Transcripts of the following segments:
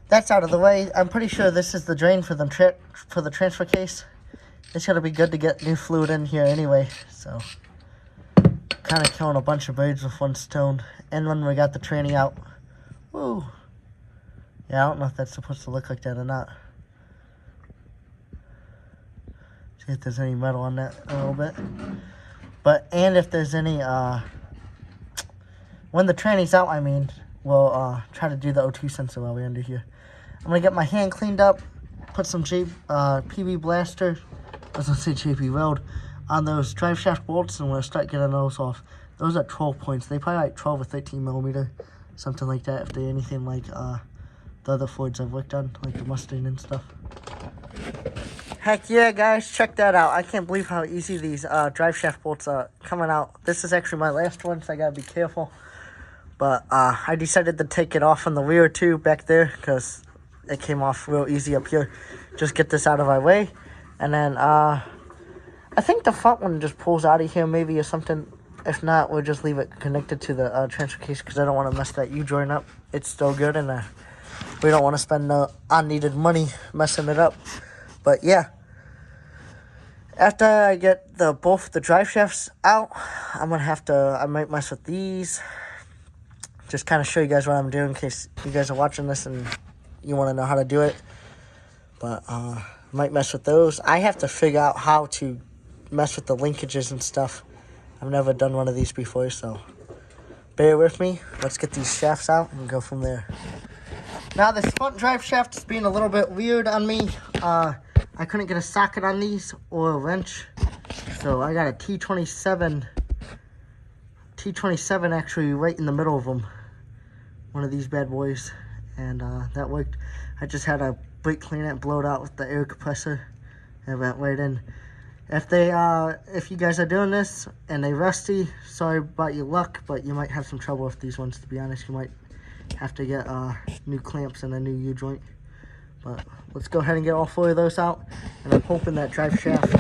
that's out of the way. I'm pretty sure this is the drain for the transfer case. It's gonna be good to get new fluid in here anyway. So, kind of killing a bunch of birds with one stone. And when we got the tranny out, woo. Yeah, I don't know if that's supposed to look like that or not. See if there's any metal on that a little bit. But, and if there's any, when the tranny's out, I mean, we'll try to do the O2 sensor while we're under here. I'm going to get my hand cleaned up, put some PB Blaster, I was going to say JP Weld, on those drive shaft bolts, and we'll start getting those off. Those are 12 points. They probably like 12 or 13 millimeter, something like that, if they're anything like the other Fords I've worked on, like the Mustang and stuff. Heck yeah, guys, check that out. I can't believe how easy these drive shaft bolts are coming out. This is actually my last one, so I gotta be careful. But I decided to take it off on the rear too, back there, because it came off real easy up here. Just get this out of our way. And then I think the front one just pulls out of here maybe or something. If not, we'll just leave it connected to the transfer case, because I don't want to mess that U-joint up. It's still good, and we don't want to spend unneeded money messing it up. But yeah, after I get both the drive shafts out, I might mess with these. Just kind of show you guys what I'm doing in case you guys are watching this and you want to know how to do it. But might mess with those. I have to figure out how to mess with the linkages and stuff. I've never done one of these before, so bear with me. Let's get these shafts out and go from there. Now, this front drive shaft is being a little bit weird on me. I couldn't get a socket on these or a wrench, so I got a T27 actually right in the middle of them. One of these bad boys, and that worked. I just had to brake clean it and blow it out with the air compressor, and it went right in. If you guys are doing this and they rusty, sorry about your luck, but you might have some trouble with these ones, to be honest. You might have to get new clamps and a new U-joint. But let's go ahead and get all 4 of those out. And I'm hoping that drive shaft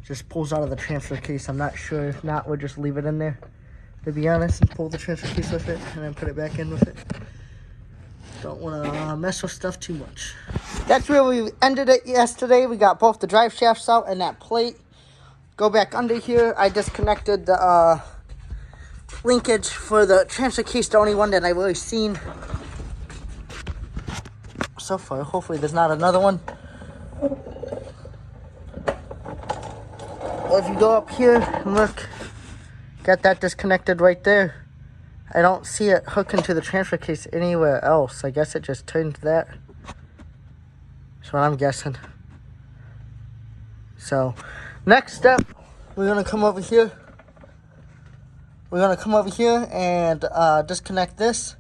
just pulls out of the transfer case. I'm not sure. If not, we'll just leave it in there, to be honest, and pull the transfer case with it and then put it back in with it. Don't want to mess with stuff too much. That's where we ended it yesterday. We got both the drive shafts out and that plate. Go back under here. I disconnected the linkage for the transfer case, the only one that I've really seen so far. Hopefully there's not another one. Well, if you go up here and look, got that disconnected right there. I don't see it hooking to the transfer case anywhere else. I guess it just turned that. That's what I'm guessing. So, next step, we're going to come over here. We're going to come over here and disconnect this,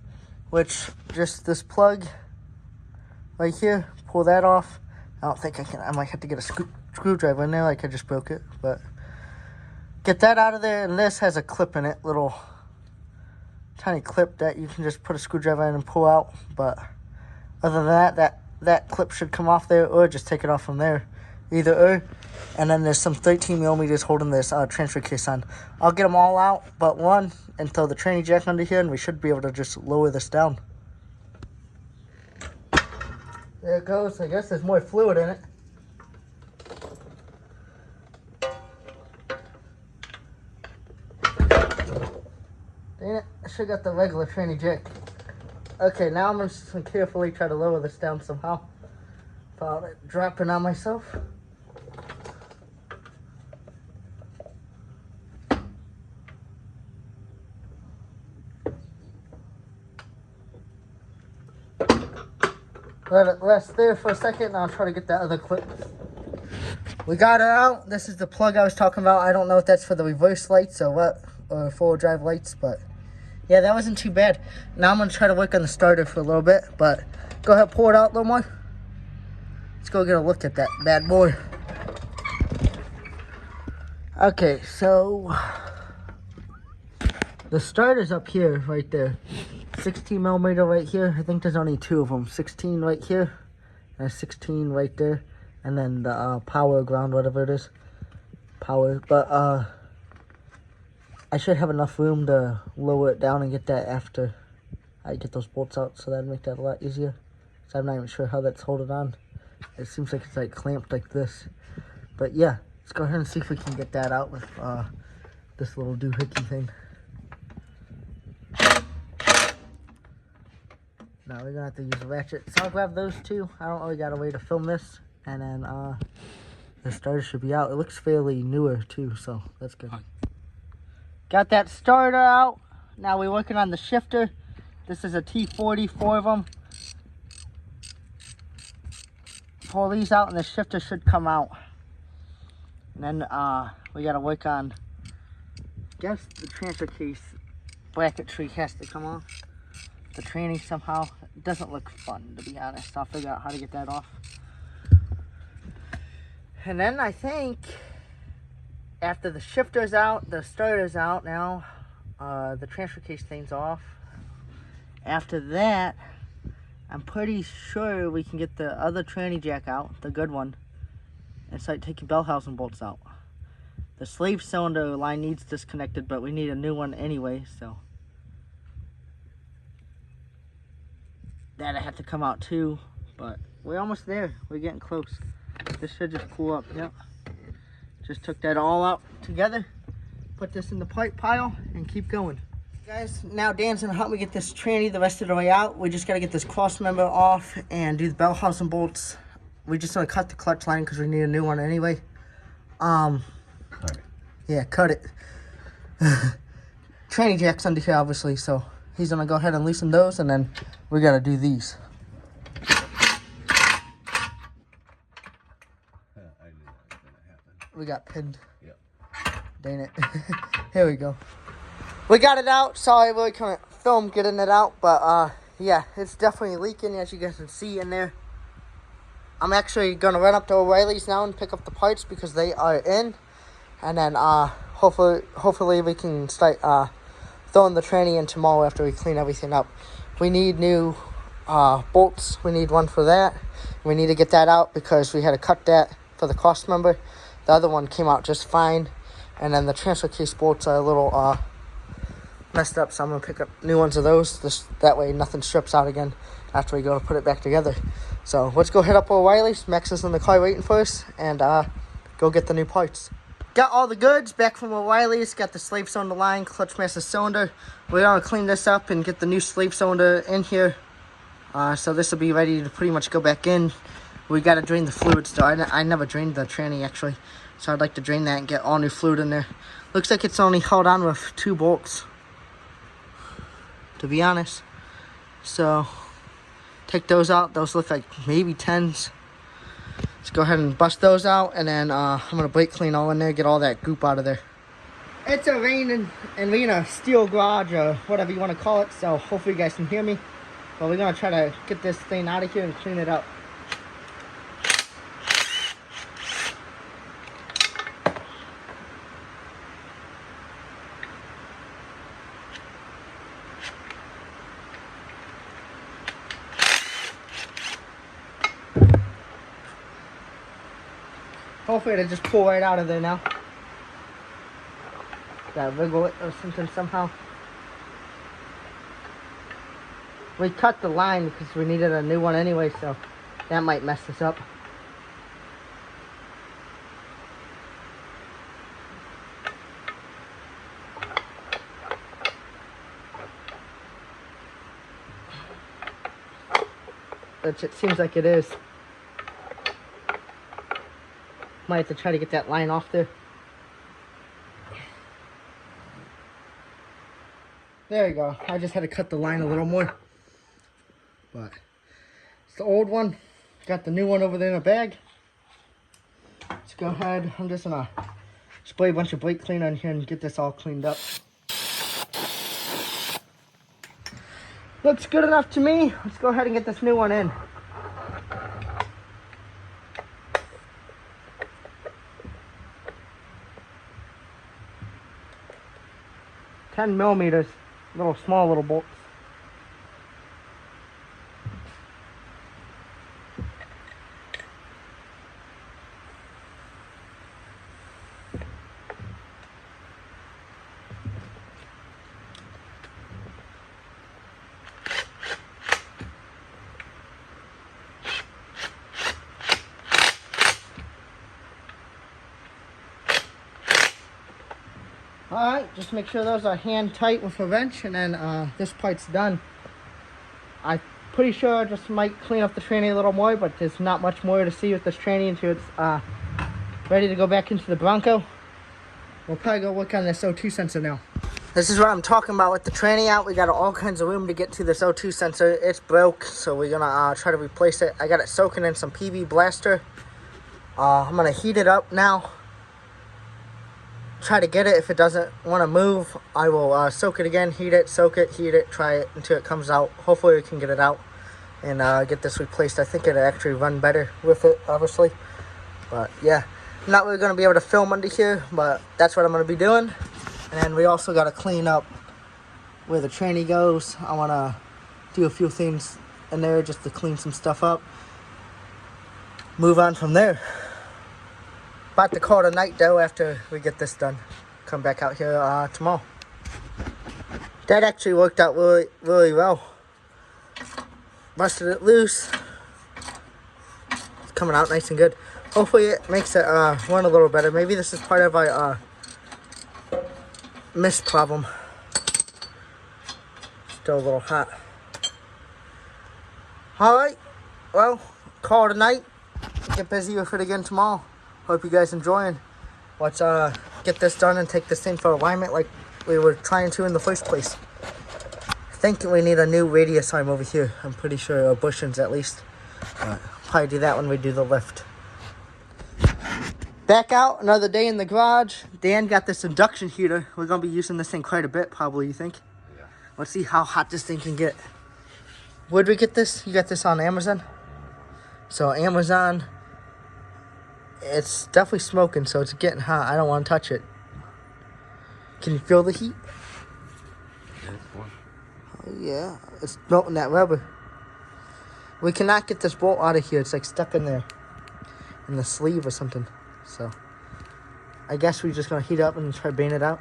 which just this plug right here. Pull that off. I don't think I can. I might have to get a screwdriver in there, like I just broke it. But get that out of there, and this has a clip in it, little tiny clip that you can just put a screwdriver in and pull out. But other than that clip should come off there, or just take it off from there, either or. And then there's some 13 millimeters holding this transfer case on. I'll get them all out but one and throw the tranny jack under here, and we should be able to just lower this down. There it goes. I guess there's more fluid in it. Dang it, I should have got the regular tranny jack. Okay, now I'm just going to carefully try to lower this down somehow without it dropping on myself. Let it rest there for a second, and I'll try to get that other clip. We got it out. This is the plug I was talking about. I don't know if that's for the reverse lights or what, or four-wheel drive lights, but yeah, that wasn't too bad. Now I'm going to try to work on the starter for a little bit, but go ahead, pull it out a little more. Let's go get a look at that bad boy. Okay, so the starter's up here, right there. 16 millimeter right here. I think there's only two of them. 16 right here, and 16 right there, and then the power ground, whatever it is, power. But I should have enough room to lower it down and get that after I get those bolts out, so that'd make that a lot easier. So I'm not even sure how that's holding on. It seems like it's like clamped like this. But yeah, let's go ahead and see if we can get that out with this little doohickey thing. Now we're gonna have to use a ratchet. So I'll grab those two. I don't really got a way to film this. And then the starter should be out. It looks fairly newer too, so that's good. Got that starter out. Now we're working on the shifter. This is a T40, 4 of them. Pull these out and the shifter should come out. And then we gotta work on, I guess the transfer case bracketry has to come off. The tranny somehow. It doesn't look fun, to be honest. I'll figure out how to get that off. And then I think after the shifter's out, the starter's out now, the transfer case thing's off. After that, I'm pretty sure we can get the other tranny jack out, the good one, and start taking bell housing bolts out. The slave cylinder line needs disconnected, but we need a new one anyway, so that'll have to come out too. But we're almost there. We're getting close. This should just pull up. Yep. Just took that all out together. Put this in the pipe pile and keep going. Guys, now Dan's gonna help me get this tranny the rest of the way out. We just gotta get this cross member off and do the bell housing bolts. We just want to cut the clutch line because we need a new one anyway. Yeah, cut it. Tranny jack's under here, obviously, so he's gonna go ahead and loosen those, and then we gotta do these. We got pinned. Yep. Dang it. Here we go. We got it out. Sorry, we couldn't film getting it out, but yeah, it's definitely leaking, as you guys can see in there. I'm actually gonna run up to O'Reilly's now and pick up the parts because they are in, and then hopefully we can start throwing the tranny in tomorrow after we clean everything up. We need new bolts. We need one for that. We need to get that out because we had to cut that for the cross member. The other one came out just fine, and then the transfer case bolts are a little messed up, so I'm gonna pick up new ones of those. That way nothing strips out again after we go to put it back together. So let's go head up O'Reilly's. Max is in the car waiting for us, and go get the new parts. Got all the goods back from O'Reilly's. Got the slave cylinder line, clutch master cylinder. We're gonna clean this up and get the new slave cylinder in here. So this will be ready to pretty much go back in. We gotta drain the fluid still. I never drained the tranny actually, so I'd like to drain that and get all new fluid in there. Looks like it's only held on with 2 bolts, to be honest. So take those out. Those look like maybe 10s. Let's go ahead and bust those out, and then I'm gonna brake clean all in there, get all that goop out of there. It's a raining and we're in a steel garage or whatever you want to call it, so hopefully you guys can hear me. But we're gonna try to get this thing out of here and clean it up. Hopefully it'll just pull right out of there now. Gotta wiggle it or something somehow. We cut the line because we needed a new one anyway, so that might mess this up. Which it seems like it is. Might have to try to get that line off there. There you go. I just had to cut the line a little more. But it's the old one. Got the new one over there in a bag. Let's go ahead. I'm just gonna spray a bunch of brake clean on here and get this all cleaned up. Looks good enough to me. Let's go ahead and get this new one in. $10mm, small little bolts. Alright, just make sure those are hand tight with a wrench, and then this part's done. I'm pretty sure I just might clean up the tranny a little more, but there's not much more to see with this tranny until it's ready to go back into the Bronco. We'll probably go work on this O2 sensor now. This is what I'm talking about with the tranny out. We got all kinds of room to get to this O2 sensor. It's broke, so we're gonna try to replace it. I got it soaking in some PB Blaster. I'm gonna heat it up now. Try to get it. If it doesn't want to move, I will soak it again, heat it, soak it, heat it, try it until it comes out. Hopefully we can get it out and get this replaced. I think it'll actually run better with it, obviously. But yeah, I'm not really going to be able to film under here, but that's what I'm going to be doing. And then we also got to clean up where the tranny goes. I want to do a few things in there just to clean some stuff up. Move on from there. About to call it a night though after we get this done. Come back out here tomorrow. That actually worked out really, really well. Busted it loose. It's coming out nice and good. Hopefully it makes it run a little better. Maybe this is part of our mist problem. Still a little hot. Alright, well, call it a night. Get busy with it again tomorrow. Hope you guys enjoying. Let's get this done and take this thing for alignment like we were trying to in the first place. I think we need a new radius arm over here. I'm pretty sure, or bushings at least. Probably do that when we do the lift. Back out, another day in the garage. Dan got this induction heater. We're going to be using this thing quite a bit probably, you think? Yeah. Let's see how hot this thing can get. Where'd we get this? You got this on Amazon? So Amazon... It's definitely smoking, so it's getting hot. I don't want to touch it. Can you feel the heat? Yeah, it's warm. Oh, yeah. It's melting that rubber. We cannot get this bolt out of here. It's like stuck in there. In the sleeve or something. So, I guess we're just going to heat up and try to bang it out.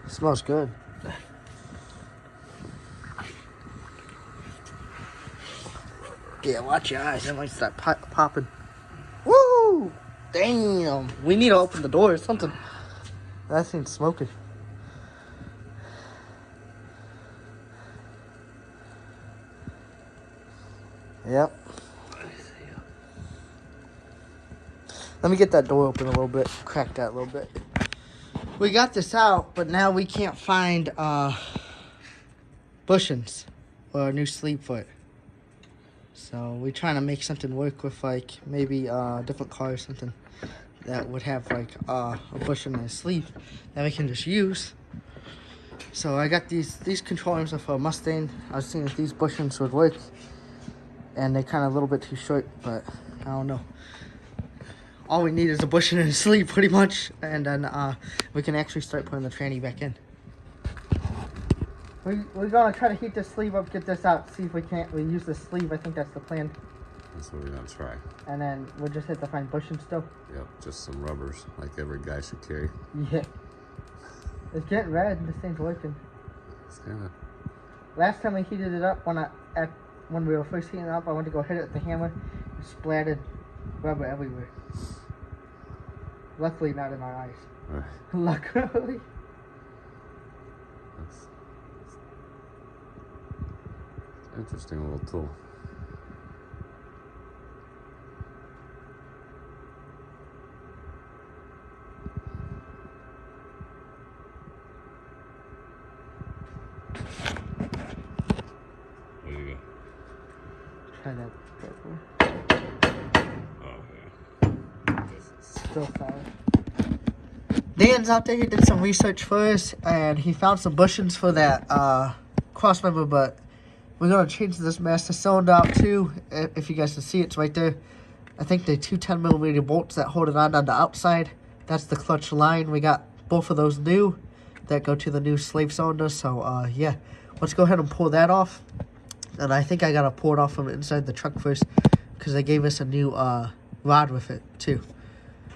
It smells good. Yeah, watch your eyes. It might start popping. Woo! Damn. We need to open the door or something. That thing's smoking. Yep. Let me get that door open a little bit. Crack that a little bit. We got this out, but now we can't find bushings or a new sleeve for it. So we're trying to make something work with like maybe a different car or something that would have like a bushing and a sleeve that we can just use. So I got these control arms for a Mustang. I was seeing if these bushings would work, and they're kind of a little bit too short, but I don't know. All we need is a bushing and a sleeve pretty much, and then we can actually start putting the tranny back in. We're gonna try to heat this sleeve up, get this out, see if we can't. We use the sleeve. I think that's the plan. That's what we're gonna try. And then we'll just have to find bushings still. Yep, just some rubbers, like every guy should carry. Yeah. It's getting red. This thing's working. It's kinda... Last time we heated it up, when we were first heating it up, I went to go hit it with the hammer. It splattered rubber everywhere. Luckily, not in my eyes. Right. Luckily. That's interesting little tool. There you go. Try that. Oh yeah. Still solid. Dan's out there. He did some research for us, and he found some bushings for that cross member, but we're going to change this master cylinder out too. If you guys can see, it's right there. I think the two 10mm bolts that hold it on the outside. That's the clutch line. We got both of those new that go to the new slave cylinder. So, yeah. Let's go ahead and pull that off. And I think I got to pull it off from inside the truck first, because they gave us a new rod with it too.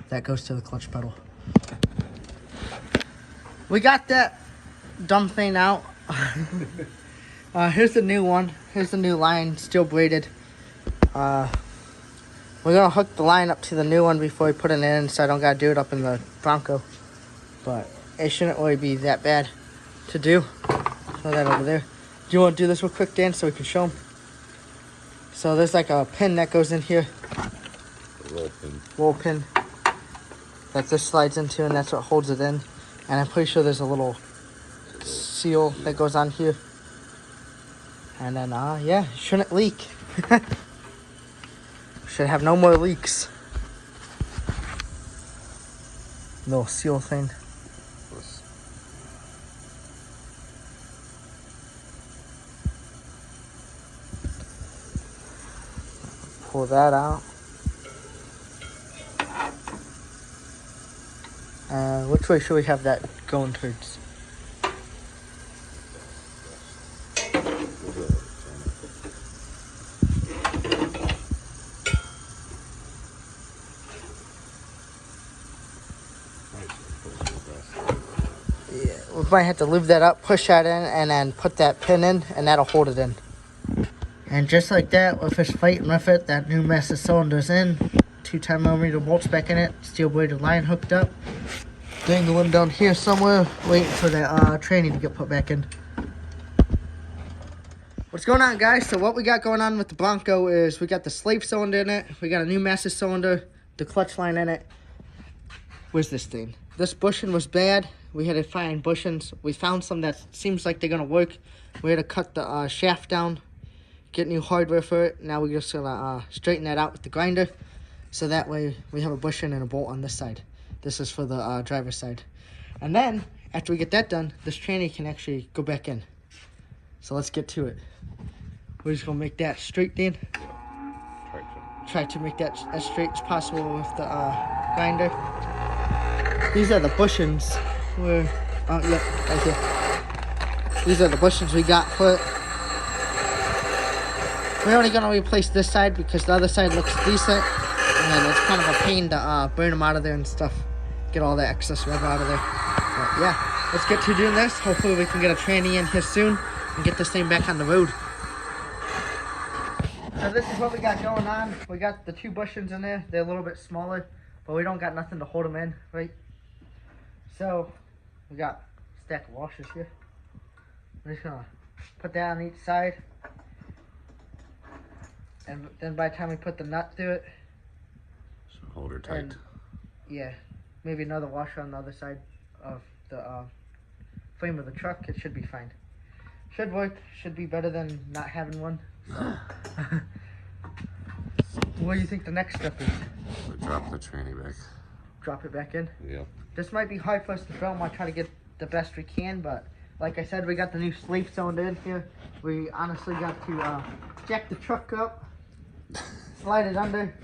That goes to the clutch pedal. We got that dumb thing out. Here's the new one. Here's the new line, steel braided. We're gonna hook the line up to the new one before we put it in, so I don't gotta do it up in the Bronco. But it shouldn't really be that bad to do. Throw that over there. Do you want to do this real quick, Dan, so we can show them? So there's like a pin that goes in here. A roll pin. Roll pin. That this slides into, and that's what holds it in. And I'm pretty sure there's a little seal that goes on here. And then, yeah, it shouldn't leak. Should have no more leaks. Little seal thing. Pull that out. Which way should we have that going towards? Yeah, we might have to leave that up, push that in, and then put that pin in, and that'll hold it in. And just like that, with us fighting with it, that new master cylinder's in. 2 10mm bolts back in it, steel bladed line hooked up. Dangling down here somewhere, waiting for the tranny to get put back in. What's going on, guys? So what we got going on with the Bronco is we got the slave cylinder in it, we got a new master cylinder, the clutch line in it. Where's this thing? This bushing was bad. We had to find bushings. We found some that seems like they're gonna work. We had to cut the shaft down, get new hardware for it. Now we're just gonna straighten that out with the grinder, so that way we have a bushing and a bolt on this side. This is for the driver's side. And then, after we get that done, this tranny can actually go back in. So let's get to it. We're just gonna make that straight, Dan. Try to make that as straight as possible with the grinder. These are the bushings. Right here. These are the bushings we got for it. We're only gonna replace this side because the other side looks decent, and it's kind of a pain to burn them out of there and stuff. Get all the excess rubber out of there. But yeah, let's get to doing this. Hopefully we can get a tranny in here soon and get this thing back on the road. So this is what we got going on. We got the 2 bushings in there. They're a little bit smaller, but we don't got nothing to hold them in, right? So we got a stack of washers here. We're just gonna put that on each side. And then by the time we put the nut through it, So hold her tight. yeah, maybe another washer on the other side of the frame of the truck, it should be fine. Should work, should be better than not having one. So. What do you think the next step is? We drop the tranny back. Drop it back in? Yep. This might be hard for us to film. I'll try to get the best we can, but like I said, we got the new slave cylinder in here. We honestly got to jack the truck up, slide it under,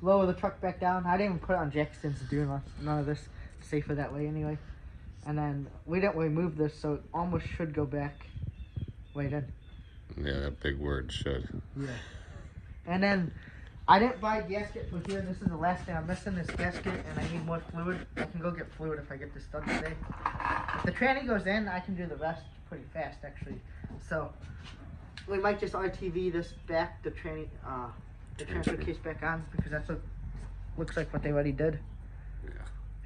lower the truck back down. I didn't even put it on jack stands to do none of this. Safer that way anyway. And then we didn't really move this, so it almost should go back right in. Yeah, that big word, should. Yeah. And then I didn't buy a gasket for here. This is the last thing I'm missing, this gasket, and I need more fluid. I can go get fluid if I get this done today. If the tranny goes in, I can do the rest pretty fast, actually. So we might just RTV this back, the tranny, the transfer case back on, because that's what looks like what they already did. Yeah.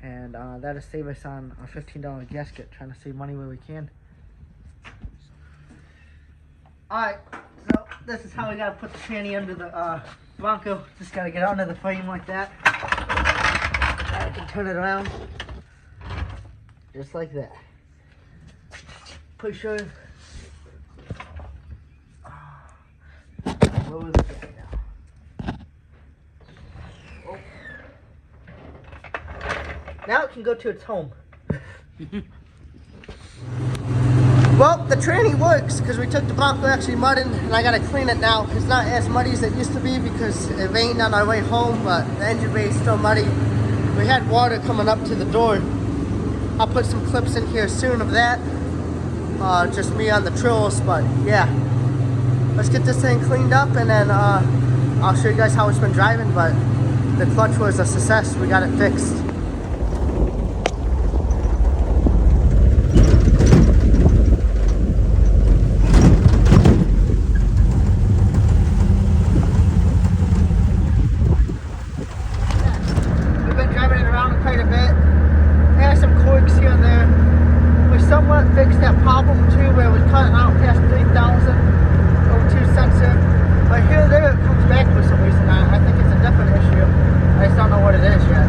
And that'll save us on a $15 gasket, trying to save money where we can. Alright, so this is how we gotta put the tranny under the Bronco. Just gotta get under the frame like that. I can turn it around. Just like that. Push her. Lower the jack down. Oh. Now it can go to its home. Well, the tranny works because we took the Bronco actually mudding, and I gotta clean it now. It's not as muddy as it used to be because it rained on our way home, but the engine bay is still muddy. We had water coming up to the door. I'll put some clips in here soon of that. Just me on the trills, but yeah. Let's get this thing cleaned up, and then I'll show you guys how it's been driving, but the clutch was a success. We got it fixed. too, where it was cutting out past 3,000, 02 sensor. But here and there it comes back for some reason. I think it's a different issue. I just don't know what it is yet.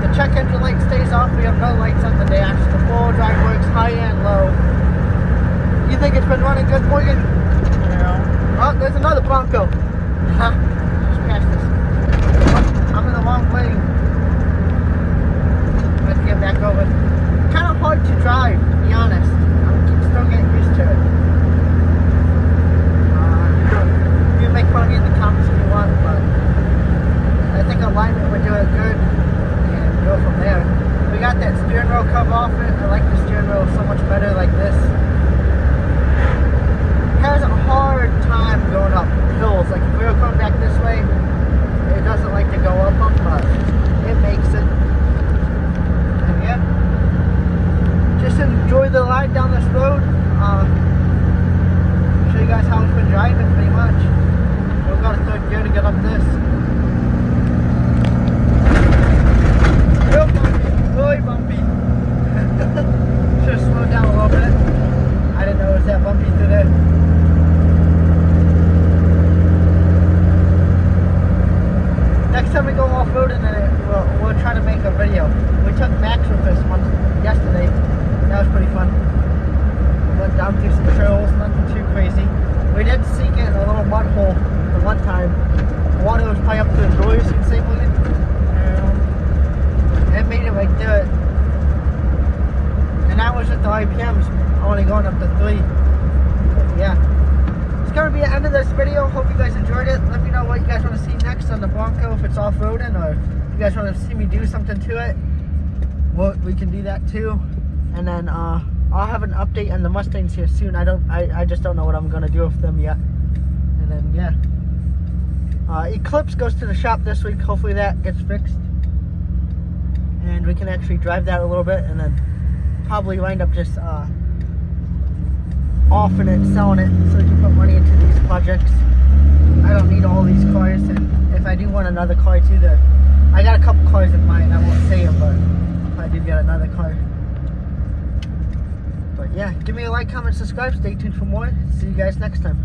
The check engine light stays off. We have no lights on the dash. The full drive works high and low. You think it's been running good, Morgan? Yeah. Oh, there's another Bronco. Just past this. I'm in the wrong lane. Let's get back over. Kind of hard to drive, to be honest. I'm still getting used to it. You can make fun of me in the comments if you want, but I think alignment would do it good and go from there. We got that steering wheel cover off it. I like the steering wheel so much better like this. Has a hard time going up hills. Like if we were coming back this way, it doesn't like to go up them, but it makes it. And yeah, just enjoy the ride down this road. Show you guys how it's been driving pretty much. We've got a third gear to get up this. Real bumpy, really bumpy. Should have slowed down a little bit. I didn't know it was that bumpy through there. Next time we go off-roading, we'll try to make a video. We took Max with us yesterday. That was pretty fun. We went down through some trails, nothing too crazy. We did see it in a little mud hole the one time. The water was probably up to the doors, you'd say, William. It made it right there. And that was just the RPMs, only going up to 3. But yeah. It's going to be the end of this video. Hope you guys enjoyed it. Let me know what you guys want to see next on the Bronco, if it's off-roading, or if you guys want to see me do something to it. Well, we can do that too. And then I'll have an update on the Mustangs here soon. I just don't know what I'm going to do with them yet. And then yeah. Eclipse goes to the shop this week. Hopefully that gets fixed. And we can actually drive that a little bit, and then probably wind up just offing it, selling it, so we can put money into these projects. I don't need all these cars, and if I do want another car too, I got a couple cars in mind. I won't say them, but if I do get another car. But yeah, give me a like, comment, subscribe. Stay tuned for more. See you guys next time.